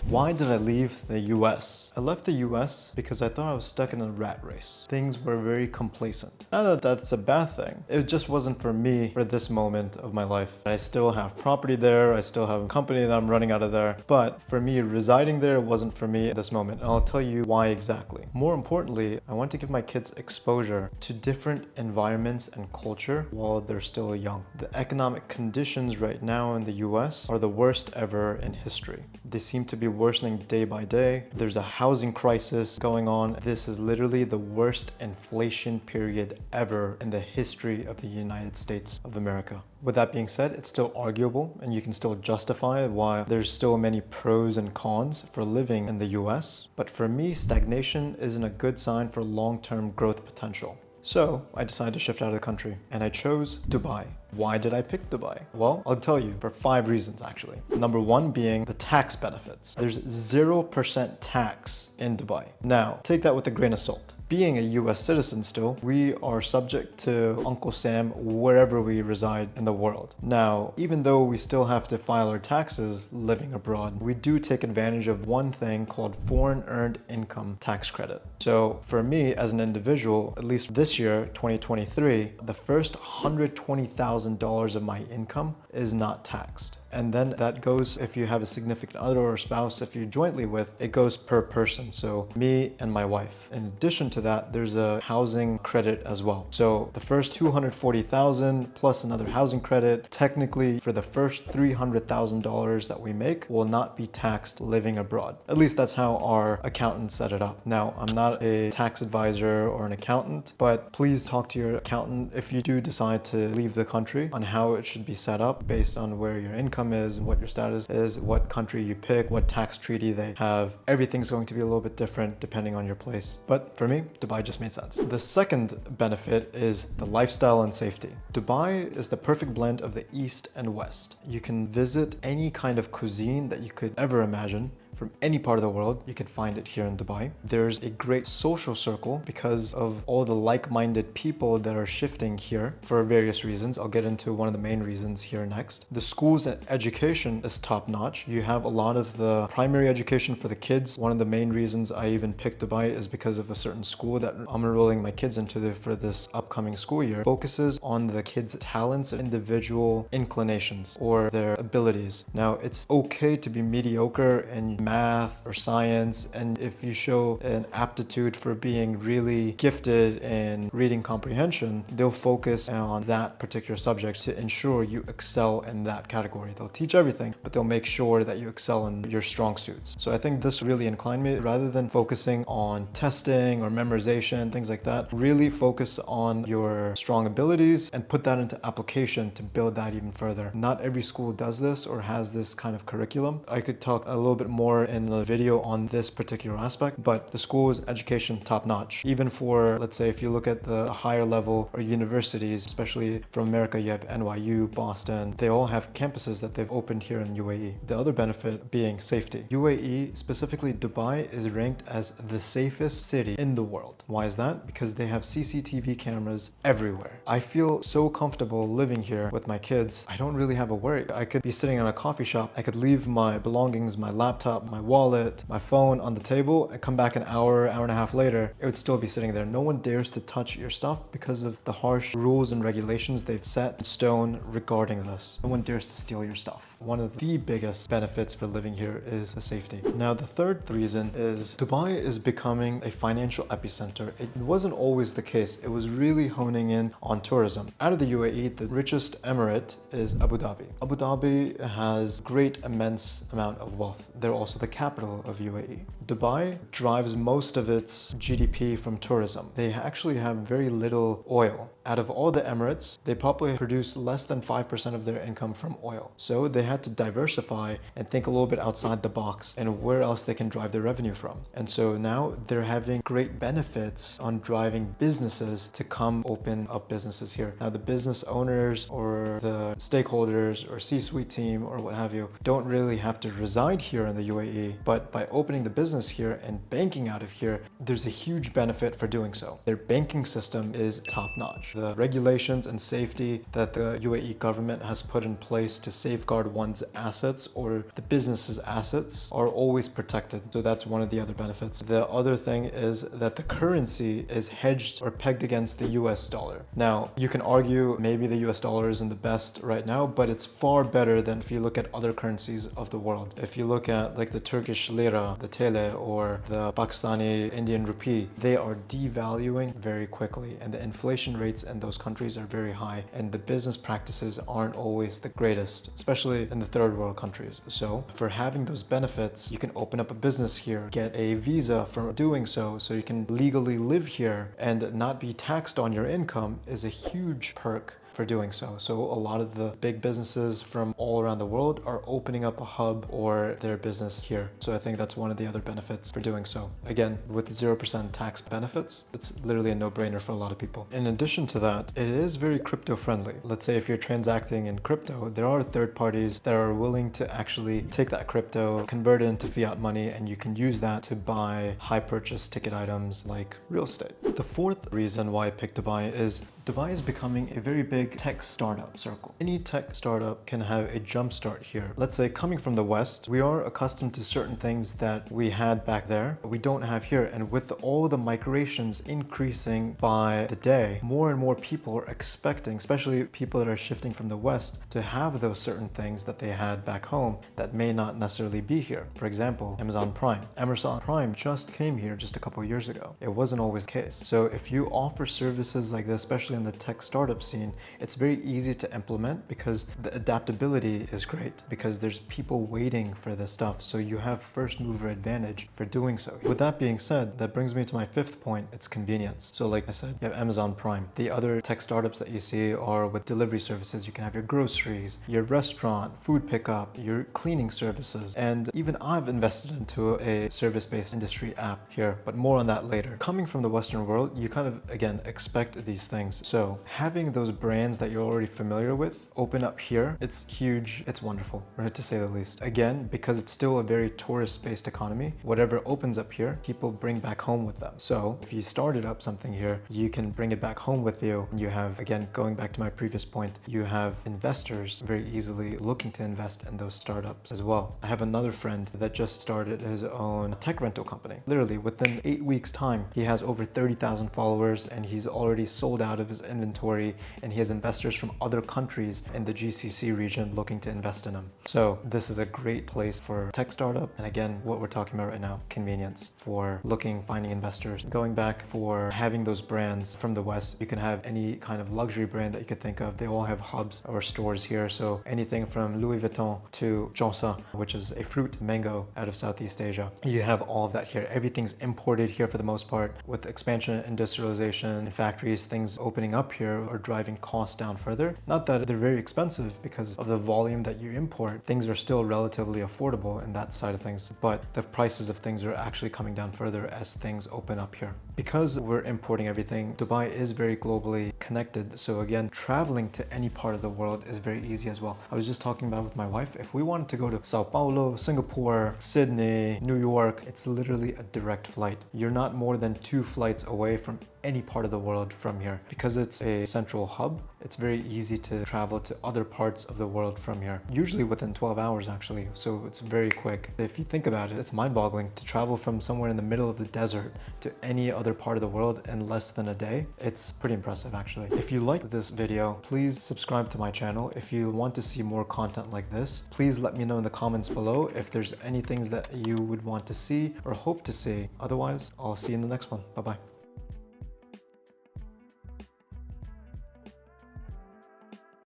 Why did I leave the US? I left the US because I thought I was stuck in a rat race. Things were very complacent. Not that that's a bad thing. It just wasn't for me for this moment of my life. I still have property there. I still have a company that I'm running out of there. But for me, residing there wasn't for me at this moment. And I'll tell you why exactly. More importantly, I want to give my kids exposure to different environments and culture while they're still young. The economic conditions right now in the US are the worst ever in history. They seem to be worsening day by day. There's a housing crisis going on. This is literally the worst inflation period ever in the history of the United States of America. With that being said, it's still arguable and you can still justify why there's still many pros and cons for living in the US. But for me, stagnation isn't a good sign for long-term growth potential. So I decided to shift out of the country and I chose Dubai. Why did I pick Dubai? Well, I'll tell you for 5 reasons actually. Number 1 being the tax benefits. There's 0% tax in Dubai. Now, take that with a grain of salt. Being a US citizen still, we are subject to Uncle Sam wherever we reside in the world. Now, even though we still have to file our taxes living abroad, we do take advantage of one thing called foreign earned income tax credit. So for me as an individual, at least this year, 2023, the first $120,000 of my income is not taxed. And then that goes, if you have a significant other or spouse, if you're jointly with, it goes per person. So me and my wife. In addition to that, there's a housing credit as well. So the first $240,000 plus another housing credit, technically for the first $300,000 that we make will not be taxed living abroad. At least that's how our accountant set it up. Now, I'm not a tax advisor or an accountant, but please talk to your accountant if you do decide to leave the country on how it should be set up based on where your income is and what your status is, what country you pick, what tax treaty they have. Everything's going to be a little bit different depending on your place. But for me, Dubai just made sense. The second benefit is the lifestyle and safety. Dubai is the perfect blend of the East and West. You can visit any kind of cuisine that you could ever imagine. From any part of the world, you can find it here in Dubai. There's a great social circle because of all the like-minded people that are shifting here for various reasons. I'll get into one of the main reasons here next. The schools and education is top-notch. You have a lot of the primary education for the kids. One of the main reasons I even picked Dubai is because of a certain school that I'm enrolling my kids into for this upcoming school year. Focuses on the kids' talents and individual inclinations or their abilities. Now, it's okay to be mediocre in math or science, and if you show an aptitude for being really gifted in reading comprehension, they'll focus on that particular subject to ensure you excel in that category. They'll teach everything, but they'll make sure that you excel in your strong suits. So I think this really inclined me, rather than focusing on testing or memorization, things like that, really focus on your strong abilities and put that into application to build that even further. Not every school does this or has this kind of curriculum. I could talk a little bit more in the video on this particular aspect, but the school's education top-notch. Even for, let's say, if you look at the higher level or universities, especially from America, you have NYU, Boston, they all have campuses that they've opened here in UAE. The other benefit being safety. UAE, specifically Dubai, is ranked as the safest city in the world. Why is that? Because they have CCTV cameras everywhere. I feel so comfortable living here with my kids. I don't really have a worry. I could be sitting in a coffee shop. I could leave my belongings, my laptop, my wallet, my phone on the table, and come back an hour and a half later, it would still be sitting there. No one dares to touch your stuff because of the harsh rules and regulations they've set in stone regarding this. No one dares to steal your stuff. One of the biggest benefits for living here is the safety. Now, the third reason is Dubai is becoming a financial epicenter. It wasn't always the case. It was really honing in on tourism. Out of the UAE, the richest emirate is Abu Dhabi. Abu Dhabi has great, immense amount of wealth. They're also the capital of UAE. Dubai drives most of its GDP from tourism. They actually have very little oil. Out of all the emirates, they probably produce less than 5% of their income from oil. So they had to diversify and think a little bit outside the box and where else they can drive their revenue from. And so now they're having great benefits on driving businesses to come open up businesses here. Now, the business owners or the stakeholders or C-suite team or what have you don't really have to reside here in the UAE, but by opening the business here and banking out of here, there's a huge benefit for doing so. Their banking system is top-notch. The regulations and safety that the UAE government has put in place to safeguard one's assets or the business's assets are always protected. So that's one of the other benefits. The other thing is that the currency is hedged or pegged against the US dollar. Now, you can argue maybe the US dollar isn't the best right now, but it's far better than if you look at other currencies of the world. If you look at like the Turkish lira, the TL, or the Pakistani Indian rupee, they are devaluing very quickly, and the inflation rates in those countries are very high, and the business practices aren't always the greatest, especially in the third world countries. So for having those benefits, you can open up a business here, get a visa for doing so you can legally live here and not be taxed on your income is a huge perk for doing so. So a lot of the big businesses from all around the world are opening up a hub or their business here. So I think that's one of the other benefits for doing so. Again, with 0% tax benefits, it's literally a no-brainer for a lot of people. In addition to that, it is very crypto friendly. Let's say if you're transacting in crypto, there are third parties that are willing to actually take that crypto, convert it into fiat money, and you can use that to buy high purchase ticket items like real estate. The fourth reason why I picked Dubai is Dubai is becoming a very big tech startup circle. Any tech startup can have a jump start here. Let's say coming from the West, we are accustomed to certain things that we had back there, but we don't have here. And with all the migrations increasing by the day, more and more people are expecting, especially people that are shifting from the West, to have those certain things that they had back home that may not necessarily be here. For example, Amazon Prime. Amazon Prime just came here just a couple of years ago. It wasn't always the case. So if you offer services like this, especially in the tech startup scene, it's very easy to implement because the adaptability is great, because there's people waiting for this stuff. So you have first mover advantage for doing so. With that being said, that brings me to my fifth point. It's convenience. So like I said, you have Amazon Prime. The other tech startups that you see are with delivery services. You can have your groceries, your restaurant, food pickup, your cleaning services. And even I've invested into a service-based industry app here, but more on that later. Coming from the Western world, you kind of, again, expect these things. So having those brands that you're already familiar with open up here, it's huge, it's wonderful, right, to say the least. Again, because it's still a very tourist-based economy, whatever opens up here, people bring back home with them. So if you started up something here, you can bring it back home with you. You have, again, going back to my previous point, you have investors very easily looking to invest in those startups as well. I have another friend that just started his own tech rental company. Literally within 8 weeks time, he has over 30,000 followers and he's already sold out of his inventory, and he has investors from other countries in the GCC region looking to invest in him. So this is a great place for tech startup. And again, what we're talking about right now, convenience for finding investors. Going back for having those brands from the West, you can have any kind of luxury brand that you could think of. They all have hubs or stores here. So anything from Louis Vuitton to Jonsa, which is a fruit mango out of Southeast Asia. You have all of that here. Everything's imported here for the most part. With expansion and industrialization and factories, things opening up here are driving costs down further. Not that they're very expensive because of the volume that you import. Things are still relatively affordable in that side of things, but the prices of things are actually coming down further as things open up here. Because we're importing everything, Dubai is very globally connected. So again, traveling to any part of the world is very easy as well. I was just talking about with my wife, if we wanted to go to Sao Paulo, Singapore, Sydney, New York, it's literally a direct flight. You're not more than 2 flights away from any part of the world from here. Because it's a central hub, it's very easy to travel to other parts of the world from here, usually within 12 hours actually, so it's very quick. If you think about it, it's mind-boggling to travel from somewhere in the middle of the desert to any other part of the world in less than a day. It's pretty impressive actually. If you liked this video, please subscribe to my channel. If you want to see more content like this, please let me know in the comments below if there's any things that you would want to see or hope to see. Otherwise, I'll see you in the next one. Bye-bye.